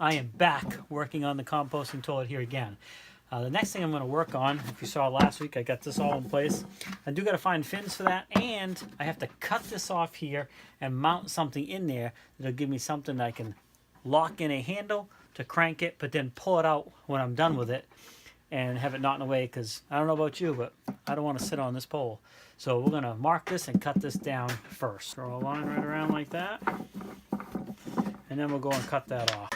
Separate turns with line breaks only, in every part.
I am back working on the composting toilet here again. The next thing I'm going to work on, if you saw last week, I got this all in place. I do got to find fins for that, and I have to cut this off here and mount something in there that'll give me something that I can lock in a handle to crank it, but then pull it out when I'm done with it and have it not in the way, because I don't know about you, but I don't want to sit on this pole. So we're going to mark this and cut this down first. Draw a line right around like that, and then we'll go and cut that off.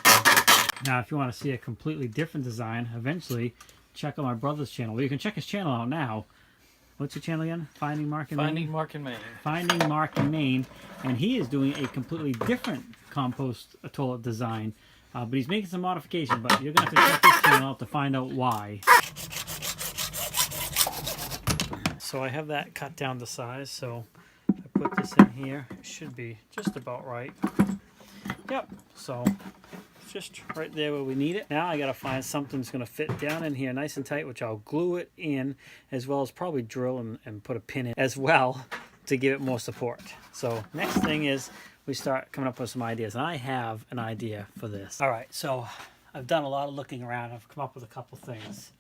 Now, if you want to see a completely different design, eventually check out my brother's channel. Well, you can check his channel out now. What's your channel again? Finding Mark in Maine?
Finding Mark in Maine.
Finding Mark in Maine. And he is doing a completely different compost toilet design. But he's making some modifications. But you're going to have to check his channel out to find out why. So I have that cut down to size. So if I put this in here, it should be just about right. Yep. So just right there where we need it. Now I got to find something that's going to fit down in here nice and tight, which I'll glue it in, as well as probably drill and put a pin in as well to give it more support. So next thing is we start coming up with some ideas, and I have an idea for this. All right, so I've done a lot of looking around. I've come up with a couple things.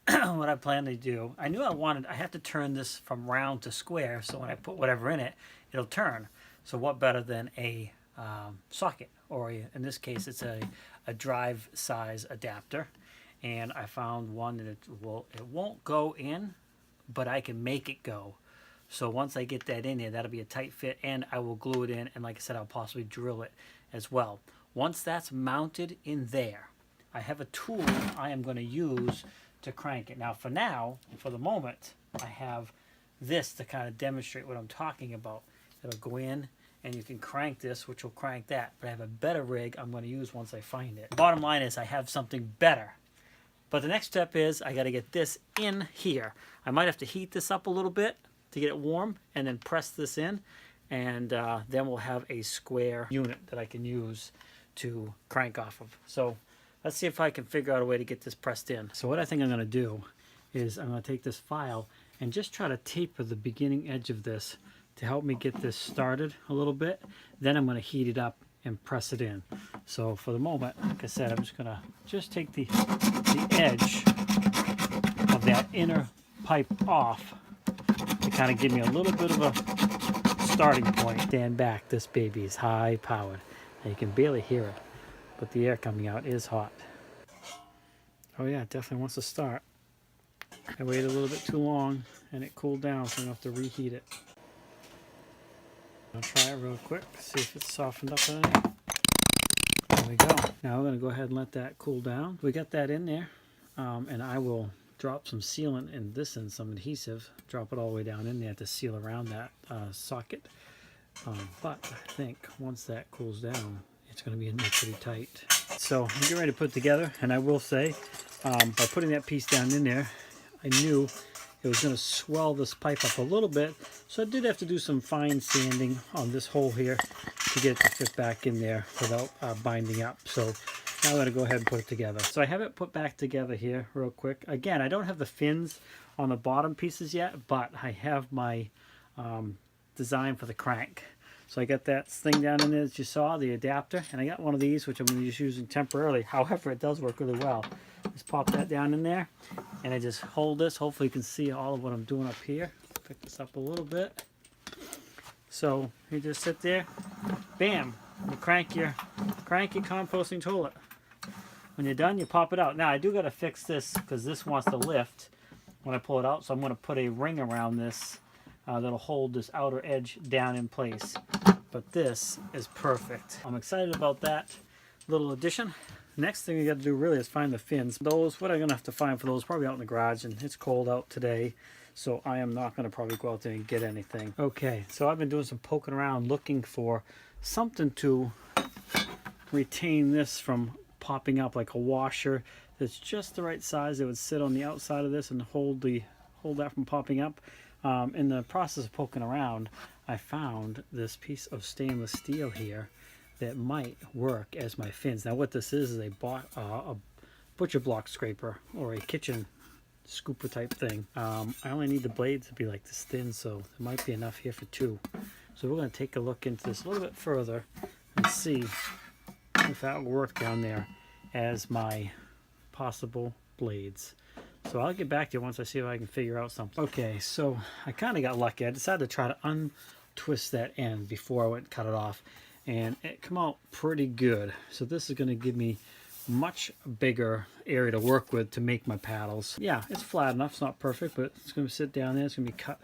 What I plan to do, I knew I have to turn this from round to square, so when I put whatever in it, it'll turn. So what better than a socket, or in this case it's a drive size adapter, and I found one that it won't go in, but I can make it go. So once I get that in there, that'll be a tight fit, and I will glue it in, and like I said, I'll possibly drill it as well. Once that's mounted in there, I have a tool I am going to use to crank it. Now for the moment, I have this to kind of demonstrate what I'm talking about. It'll go in, and you can crank this, which will crank that. But I have a better rig I'm going to use once I find it. Bottom line is I have something better. But the next step is I got to get this in here. I might have to heat this up a little bit to get it warm, and then press this in. And then we'll have a square unit that I can use to crank off of. So let's see if I can figure out a way to get this pressed in. So what I think I'm going to do is I'm going to take this file and just try to taper the beginning edge of this to help me get this started a little bit. Then I'm going to heat it up and press it in. So for the moment, like I said, I'm just going to take the edge of that inner pipe off to kind of give me a little bit of a starting point. Stand back, this baby is high powered. And you can barely hear it, but the air coming out is hot. Oh yeah, it definitely wants to start. I waited a little bit too long and it cooled down, so I'm going to have to reheat it. I'll try it real quick, see if it's softened up any. There we go. Now we're going to go ahead and let that cool down. We got that in there, and I will drop some sealant in this and some adhesive, drop it all the way down in there to seal around that socket. But I think once that cools down, it's going to be in there pretty tight. So I'm getting ready to put it together, and I will say, by putting that piece down in there, I knew it was going to swell this pipe up a little bit, so I did have to do some fine sanding on this hole here to get it to fit back in there without binding up. So now I'm going to go ahead and put it together. So I have it put back together here real quick. Again, I don't have the fins on the bottom pieces yet, but I have my design for the crank. So I got that thing down in there that you saw, the adapter, and I got one of these, which I'm going to just using temporarily. However, it does work really well. Just pop that down in there, and I just hold this. Hopefully you can see all of what I'm doing up here. Pick this up a little bit. So you just sit there, bam, you crank your composting toilet. When you're done, you pop it out. Now I do got to fix this because this wants to lift when I pull it out, so I'm going to put a ring around this that'll hold this outer edge down in place. But this is perfect. I'm excited about that little addition. Next thing you got to do really is find the fins. Those, what I'm going to have to find for those, probably out in the garage, and it's cold out today, so I am not going to probably go out there and get anything. Okay, so I've been doing some poking around looking for something to retain this from popping up, like a washer that's just the right size that would sit on the outside of this and hold that from popping up. In the process of poking around, I found this piece of stainless steel here that might work as my fins. Now what this is a butcher block scraper or a kitchen scooper type thing. I only need the blades to be like this thin, so there might be enough here for two. So we're going to take a look into this a little bit further and see if that will work down there as my possible blades. So I'll get back to you once I see if I can figure out something. Okay, so I kind of got lucky. I decided to try to untwist that end before I went and cut it off, and it came out pretty good. So this is going to give me much bigger area to work with to make my paddles. Yeah, it's flat enough. It's not perfect, but it's going to sit down there. It's going to be cut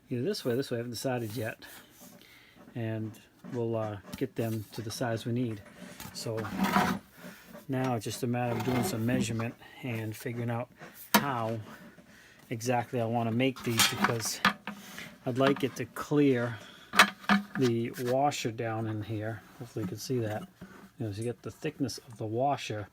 either this way or this way. I haven't decided yet. And we'll get them to the size we need. So now it's just a matter of doing some measurement and figuring out how exactly I want to make these, because I'd like it to clear the washer down in here. Hopefully you can see that. You know, so you get the thickness of the washer,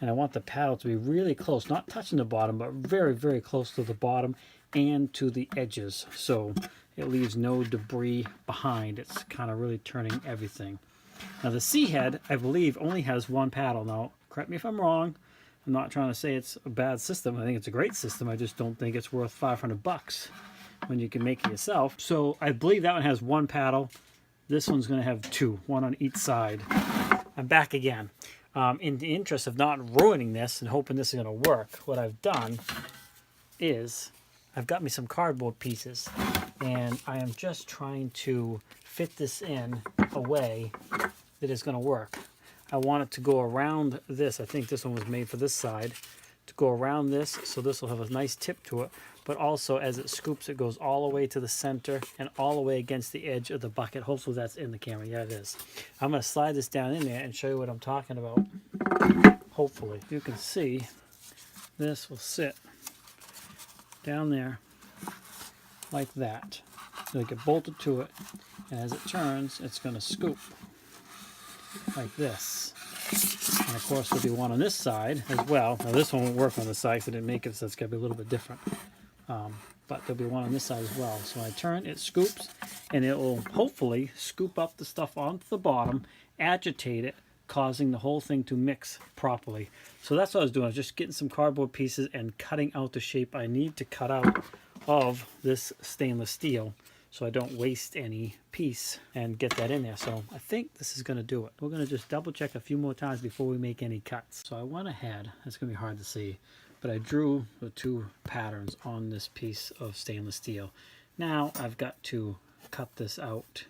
and I want the paddle to be really close, not touching the bottom, but very, very close to the bottom and to the edges, so it leaves no debris behind. It's kind of really turning everything. Now the C head, I believe, only has one paddle. Now, correct me if I'm wrong. I'm not trying to say it's a bad system. I think it's a great system. I just don't think it's worth $500 when you can make it yourself. So I believe that one has one paddle. This one's going to have two, one on each side. I'm back again. In the interest of not ruining this and hoping this is going to work, what I've done is I've got me some cardboard pieces, and I am just trying to fit this in a way that is going to work. I want it to go around this. I think this one was made for this side, to go around this, so this will have a nice tip to it, but also as it scoops, it goes all the way to the center and all the way against the edge of the bucket. Hopefully that's in the camera. Yeah, it is. I'm going to slide this down in there and show you what I'm talking about. Hopefully you can see this will sit down there like that. So they get bolted to it, and as it turns, it's going to scoop like this. And of course there'll be one on this side as well. Now this one won't work on the side because I didn't make it, so it's going to be a little bit different. But there'll be one on this side as well. So when I turn, it scoops, and it will hopefully scoop up the stuff onto the bottom, agitate it, causing the whole thing to mix properly. So that's what I was doing. I was just getting some cardboard pieces and cutting out the shape I need to cut out of this stainless steel, so I don't waste any piece, and get that in there. So I think this is going to do it. We're going to just double check a few more times before we make any cuts. So I went ahead, it's going to be hard to see, but I drew the two patterns on this piece of stainless steel. Now I've got to cut this out.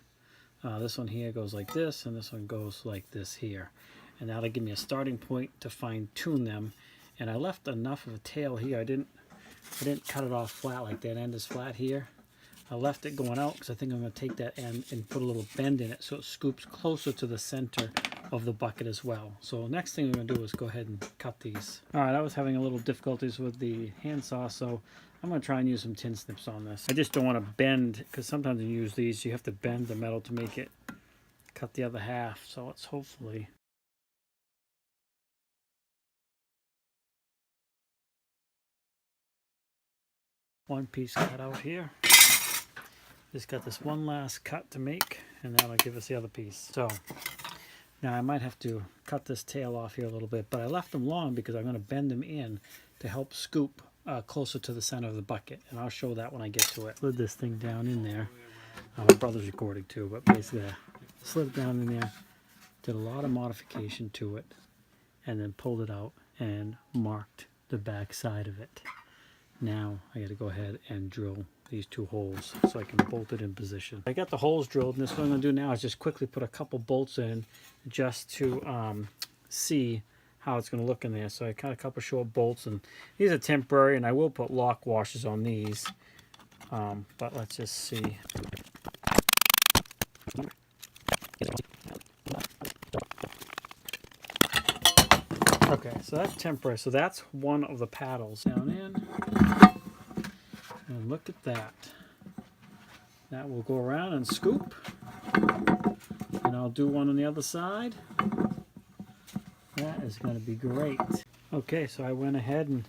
This one here goes like this, and this one goes like this here. And that'll give me a starting point to fine tune them. And I left enough of a tail here. I didn't cut it off flat like that end is flat here. I left it going out because I think I'm going to take that end and put a little bend in it so it scoops closer to the center of the bucket as well. So next thing I'm going to do is go ahead and cut these. Alright, I was having a little difficulties with the handsaw, so I'm going to try and use some tin snips on this. I just don't want to bend, because sometimes when you use these you have to bend the metal to make it cut the other half. So let's hopefully... one piece cut out here. Just got this one last cut to make, and that'll give us the other piece. So now I might have to cut this tail off here a little bit, but I left them long because I'm going to bend them in to help scoop closer to the center of the bucket, and I'll show that when I get to it. Slid this thing down in there. My brother's recording too, but basically I slid it down in there, did a lot of modification to it, and then pulled it out and marked the back side of it. Now I got to go ahead and drill these two holes so I can bolt it in position. I got the holes drilled, and this what I'm going to do now is just quickly put a couple bolts in just to see how it's going to look in there. So I cut a couple short bolts, and these are temporary, and I will put lock washers on these, but let's just see. Okay, so that's temporary. So that's one of the paddles. Down in, and look at that. That will go around and scoop. And I'll do one on the other side. That is going to be great. Okay, so I went ahead and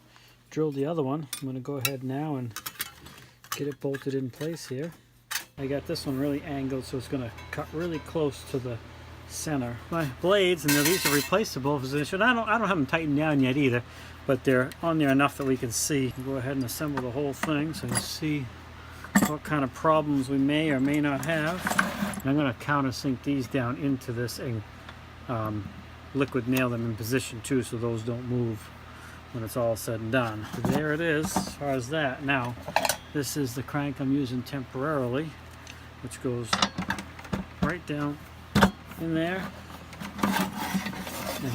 drilled the other one. I'm going to go ahead now and get it bolted in place here. I got this one really angled, so it's going to cut really close to the center. My blades, and these are replaceable. I don't have them tightened down yet either, but they're on there enough that we can see. Go ahead and assemble the whole thing so you see what kind of problems we may or may not have. And I'm going to countersink these down into this liquid nail them in position too, so those don't move when it's all said and done. So there it is as far as that. Now, this is the crank I'm using temporarily, which goes right down in there. And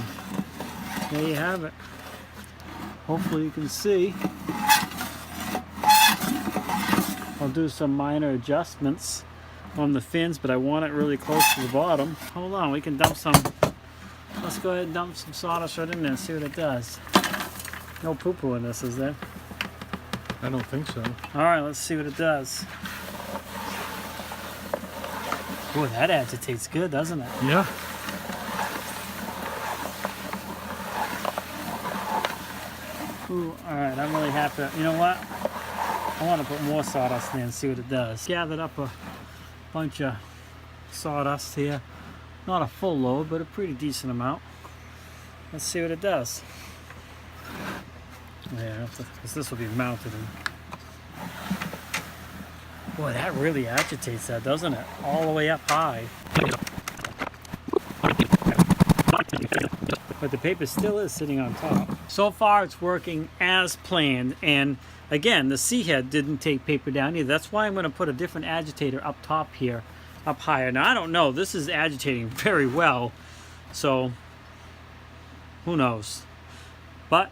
there you have it. Hopefully you can see. I'll do some minor adjustments on the fins, but I want it really close to the bottom. Hold on, we can dump some. Let's go ahead and dump some sawdust right in there and see what it does. No poo-poo in this, is there?
I don't think so.
Alright, let's see what it does. Boy, that agitates good, doesn't it?
Yeah.
Ooh, alright, I'm really happy. You know what? I want to put more sawdust in there and see what it does. Gathered up a bunch of sawdust here. Not a full load, but a pretty decent amount. Let's see what it does. Yeah, this will be mounted in. Boy, that really agitates that, doesn't it? All the way up high. But the paper still is sitting on top. So far it's working as planned, and again, the C head didn't take paper down either. That's why I'm going to put a different agitator up top here, up higher. Now I don't know, this is agitating very well, so who knows. But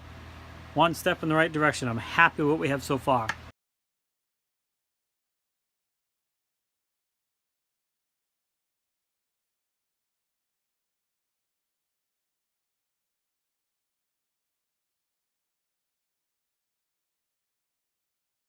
one step in the right direction. I'm happy with what we have so far.